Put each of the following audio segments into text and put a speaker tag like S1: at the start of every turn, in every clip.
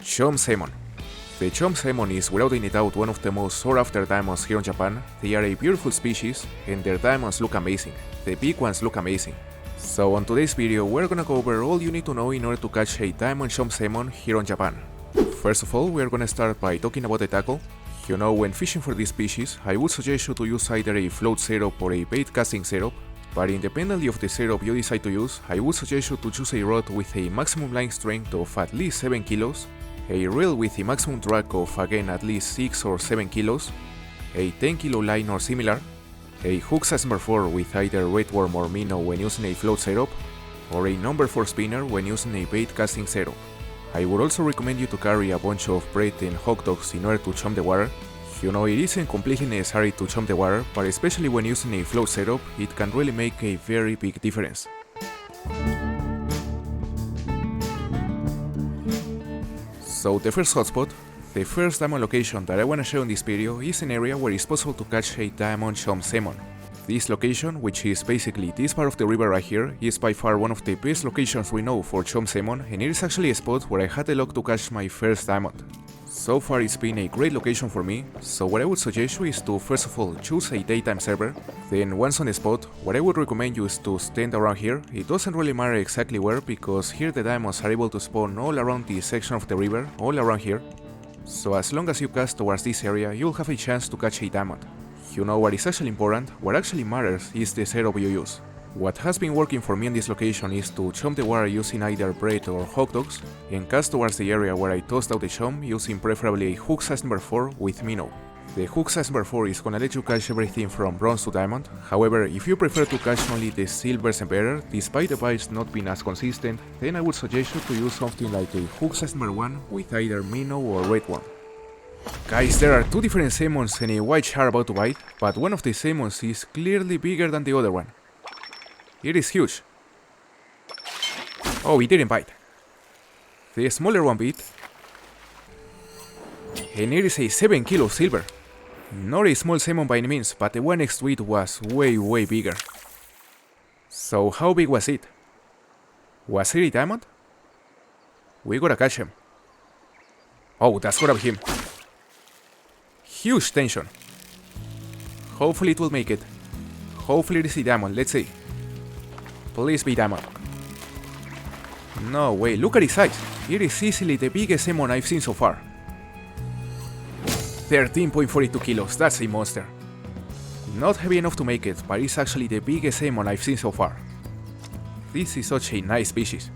S1: Chum Salmon. The Chum Salmon is without any doubt one of the most sought after diamonds here in Japan. They are a beautiful species and their diamonds look amazing. The big ones look amazing. So on today's video we're gonna go over all you need to know in order to catch a Diamond Chum Salmon here in Japan. First of all, we're gonna start by talking about the tackle. You know, when fishing for this species, I would suggest you to use either a float setup or a bait casting setup, but independently of the setup you decide to use, I would suggest you to choose a rod with a maximum line strength of at least 7 kilos, a reel with a maximum drag of again at least 6 or 7 kilos, a 10 kilo line or similar, a hook size number 4 with either red worm or minnow when using a float setup, or a number 4 spinner when using a bait casting setup. I would also recommend you to carry a bunch of bread and hot dogs in order to chum the water. You know, it isn't completely necessary to chum the water, but especially when using a float setup, it can really make a very big difference. So the first hotspot, the first diamond location that I want to show in this video is an area where it's possible to catch a Diamond Chum Salmon. This location, which is basically this part of the river right here, is by far one of the best locations we know for Chum Salmon, and it is actually a spot where I had the luck to catch my first diamond. So far it's been a great location for me, so what I would suggest you is to first of all choose a daytime server, then once on the spot, what I would recommend you is to stand around here. It doesn't really matter exactly where, because here the diamonds are able to spawn all around this section of the river, all around here. So as long as you cast towards this area, you'll have a chance to catch a diamond. You know what is actually important, what actually matters is the setup you use. What has been working for me in this location is to chum the water using either bread or hot dogs, and cast towards the area where I tossed out the chum using preferably a hook size number 4 with minnow. The hook size number 4 is gonna let you catch everything from bronze to diamond. However, if you prefer to catch only the silvers and better, despite the bites not being as consistent, then I would suggest you to use something like a hook size number 1 with either minnow or red worm. Guys, there are two different salmons and a white shark about to bite, but one of the salmons is clearly bigger than the other one. It is huge. Oh, it didn't bite. The smaller one bit, and it is a 7 kilo silver. Not a small salmon by any means, but the one next to it was way bigger. So how big was it? Was it a diamond? We gotta catch him. Oh, that's gotta be him. Huge tension. Hopefully it will make it. Hopefully it is a diamond, let's see. Please be diamond. No way, look at his size. It is easily the biggest salmon I've seen so far. 13.42 kilos, that's a monster. Not heavy enough to make it, but it's actually the biggest salmon I've seen so far. This is such a nice species.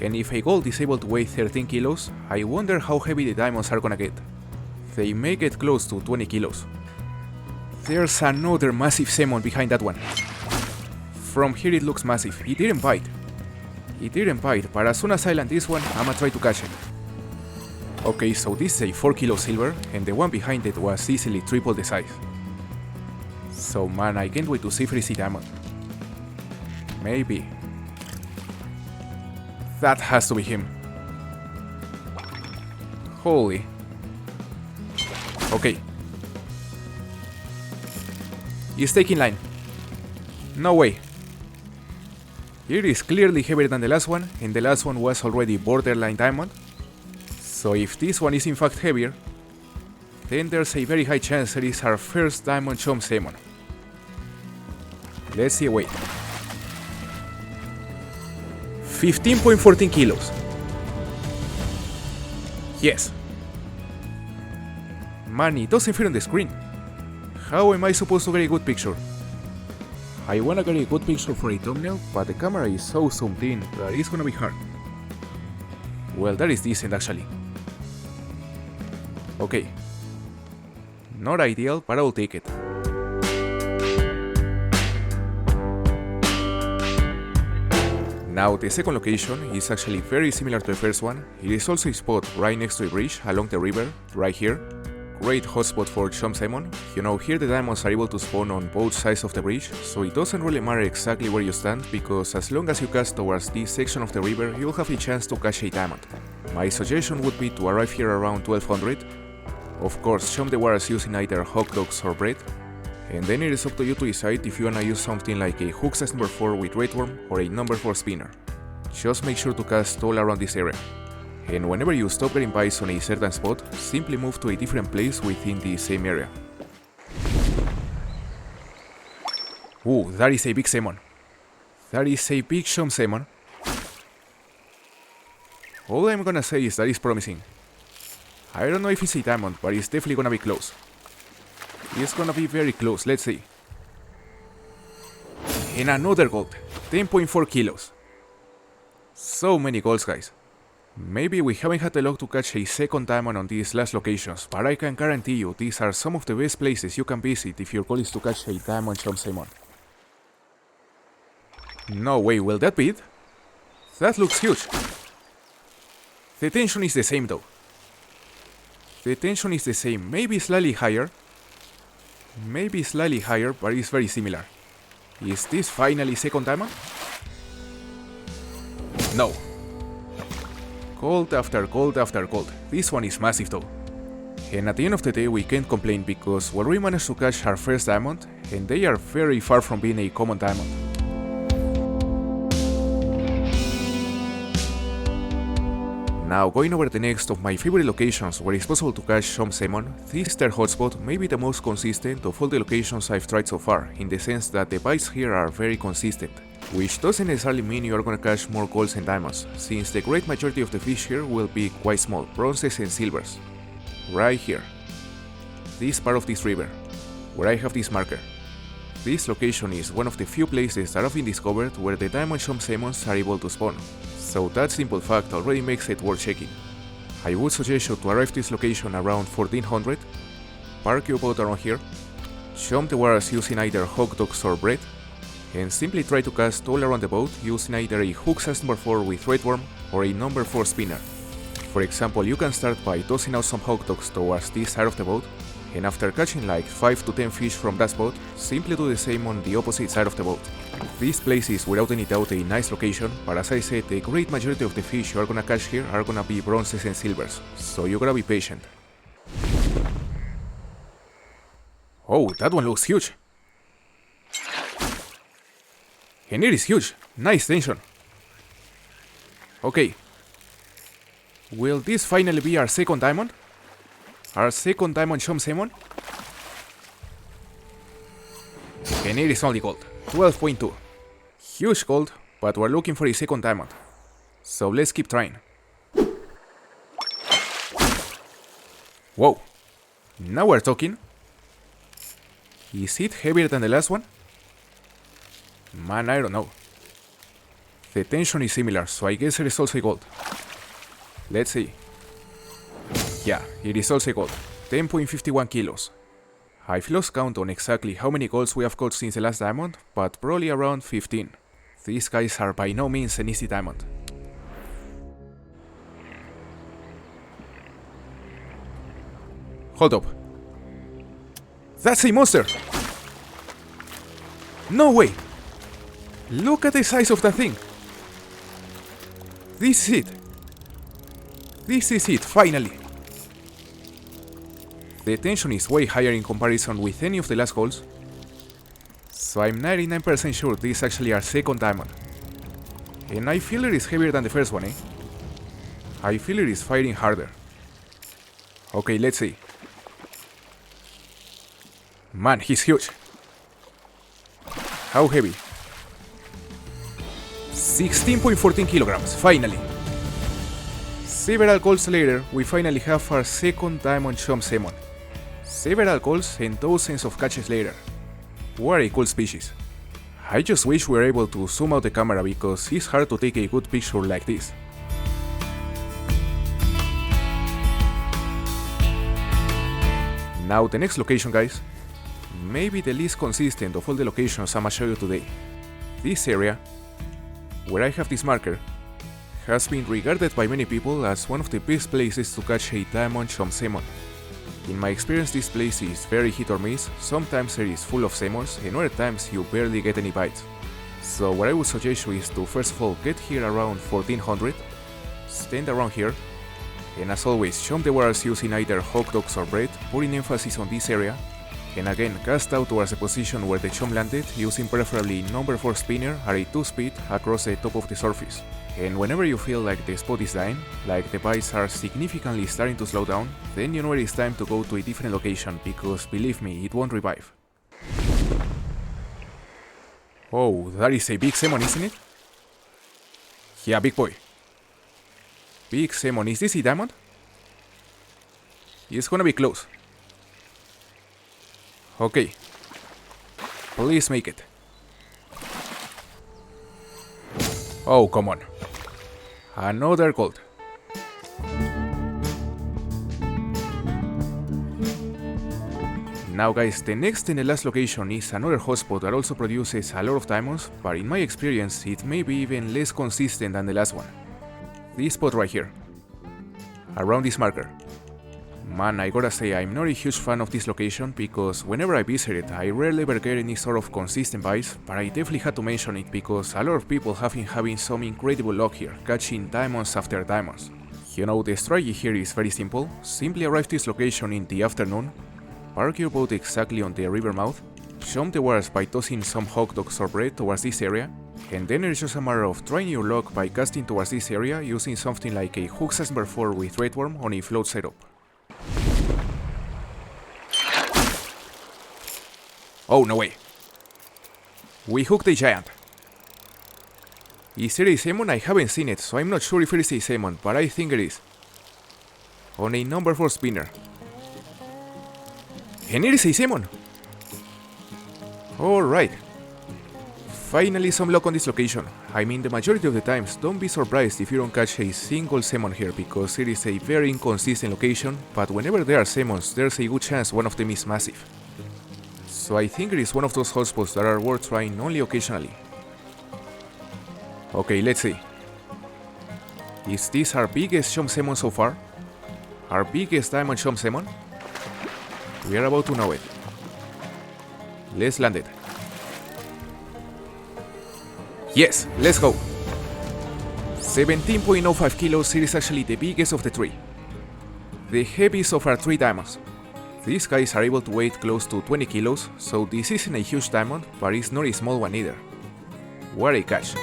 S1: And if a gold is able to weigh 13 kilos, I wonder how heavy the diamonds are gonna get. They may get close to 20 kilos. There's another massive salmon behind that one. From here it looks massive. It didn't bite. It didn't bite, but as soon as I land this one, I'ma try to catch it. Okay, so this is a 4 kilo silver, and the one behind it was easily triple the size. So man, I can't wait to see if it's a diamond. Maybe. That has to be him. Holy. Okay. He's taking line. No way. It is clearly heavier than the last one, and the last one was already borderline diamond. So if this one is in fact heavier, then there's a very high chance it is our first Diamond Chum Salmon. Let's see a weight. 15.14 kilos. Yes. Man, it doesn't fit on the screen. How am I supposed to get a good picture? I wanna get a good picture for a thumbnail, but the camera is so zoomed in that it's gonna be hard. Well, that is decent actually. Okay. Not ideal, but I'll take it. Now, the second location is actually very similar to the first one. It is also a spot right next to a bridge along the river, right here. Great hotspot for Chum Salmon. You know, here the diamonds are able to spawn on both sides of the bridge, so it doesn't really matter exactly where you stand, because as long as you cast towards this section of the river, you'll have a chance to catch a diamond. My suggestion would be to arrive here around 1200. Of course, chum the waters using either hot dogs or bread, and then it is up to you to decide if you wanna use something like a hook size number 4 with red worm or a number 4 spinner. Just make sure to cast all around this area. and whenever you stop getting bites on a certain spot, simply move to a different place within the same area. Ooh, that is a big salmon. That is a big Chum Salmon. All I'm gonna say is that it's promising. I don't know if it's a diamond, but it's definitely gonna be close. It's gonna be very close, let's see. And another gold, 10.4 kilos. So many golds, guys. Maybe we haven't had the luck to catch a second diamond on these last locations, but I can guarantee you these are some of the best places you can visit if your goal is to catch a Diamond Chum Salmon. No way, will that be it? That looks huge. The tension is the same though. The tension is the same, maybe slightly higher. Maybe slightly higher, but it's very similar. Is this finally second diamond? No. Gold after gold after gold. This one is massive though. And at the end of the day we can't complain because we managed to catch our first diamond and they are very far from being a common diamond. Now going over the next of my favorite locations where it's possible to catch Chum Salmon, this third hotspot may be the most consistent of all the locations I've tried so far, in the sense that the bites here are very consistent. Which doesn't necessarily mean you're gonna catch more golds and diamonds, since the great majority of the fish here will be quite small, bronzes and silvers. Right here. This part of this river, where I have this marker. This location is one of the few places that have been discovered where the Diamond Chum Salmons are able to spawn, so that simple fact already makes it worth checking. I would suggest you to arrive at this location around 1400, park your boat around here, chum the waters using either hot dogs or bread, and simply try to cast all around the boat using either a hook size number 4 with threadworm or a number 4 spinner. For example, you can start by tossing out some hot dogs towards this side of the boat, and after catching like 5 to 10 fish from that spot, simply do the same on the opposite side of the boat. This place is without any doubt a nice location, but as I said, the great majority of the fish you are gonna catch here are gonna be bronzes and silvers, so you gotta be patient. Oh, that one looks huge! And it is huge! Nice tension! Okay. Will this finally be our second diamond? Our second Diamond Chum Salmon? And it is only gold, 12.2. Huge gold, but we're looking for a second diamond. So let's keep trying. Whoa, now we're talking. Is it heavier than the last one? Man, I don't know. The tension is similar, so I guess it is also gold. Let's see. Yeah, it is also gold, 10.51 kilos. I've lost count on exactly how many golds we have caught since the last diamond, but probably around 15. These guys are by no means an easy diamond. Hold up. That's a monster! No way! Look at the size of that thing! This is it! This is it, finally! The tension is way higher in comparison with any of the last golds, so I'm 99% sure this is actually our second diamond. And I feel it is heavier than the first one, eh? I feel it is firing harder. Okay, let's see. Man, he's huge. How heavy? 16.14 kilograms, finally. Several golds later, we finally have our second Diamond Chum Salmon. Several golds and dozens of catches later. What a cool species. I just wish we were able to zoom out the camera because it's hard to take a good picture like this. Now the next location, guys. Maybe the least consistent of all the locations I'ma show you today. This area, where I have this marker, has been regarded by many people as one of the best places to catch a Diamond Chum Salmon. In my experience, this place is very hit or miss. Sometimes it is full of salmons and other times you barely get any bites. So what I would suggest you is to first of all get here around 1400, stand around here, and as always chum the waters using either hot dogs or bread, putting emphasis on this area, and again cast out towards the position where the chum landed using preferably number 4 spinner at a 2 speed across the top of the surface. And whenever you feel like the spot is dying, like the bites are significantly starting to slow down, then you know it is time to go to a different location, because believe me, it won't revive. Oh, that is a big salmon, isn't it? Yeah, big boy. Big salmon, is this a diamond? It's gonna be close. Okay. Please make it. Oh, come on. Another gold. Now guys, the next and the last location is another hotspot that also produces a lot of diamonds, but in my experience it may be even less consistent than the last one. This spot right here. Around this marker. Man, I gotta say, I'm not a huge fan of this location, because whenever I visit it, I rarely ever get any sort of consistent bites, but I definitely had to mention it because a lot of people have been having some incredible luck here, catching diamonds after diamonds. You know, the strategy here is very simple. Simply arrive to this location in the afternoon, park your boat exactly on the river mouth, jump the waters by tossing some hot dogs or bread towards this area, and then it's just a matter of trying your luck by casting towards this area using something like a hook size number 4 with threadworm on a float setup. Oh, no way. We hooked a giant. Is it a salmon? I haven't seen it, so I'm not sure if it is a salmon, but I think it is. On a number 4 spinner. And it is a salmon! Alright. Finally some luck on this location. I mean, the majority of the times, don't be surprised if you don't catch a single salmon here, because it is a very inconsistent location, but whenever there are salmons, there's a good chance one of them is massive. So I think it is one of those hotspots that are worth trying only occasionally. Okay, let's see. Is this our biggest Chum Salmon so far? Our biggest Diamond Chum Salmon? We are about to know it. Let's land it. Yes, let's go. 17.05 kilos, it is actually the biggest of the three. The heaviest of our 3 diamonds. These guys are able to weigh close to 20 kilos, so this isn't a huge diamond, but it's not a small one either. What a catch.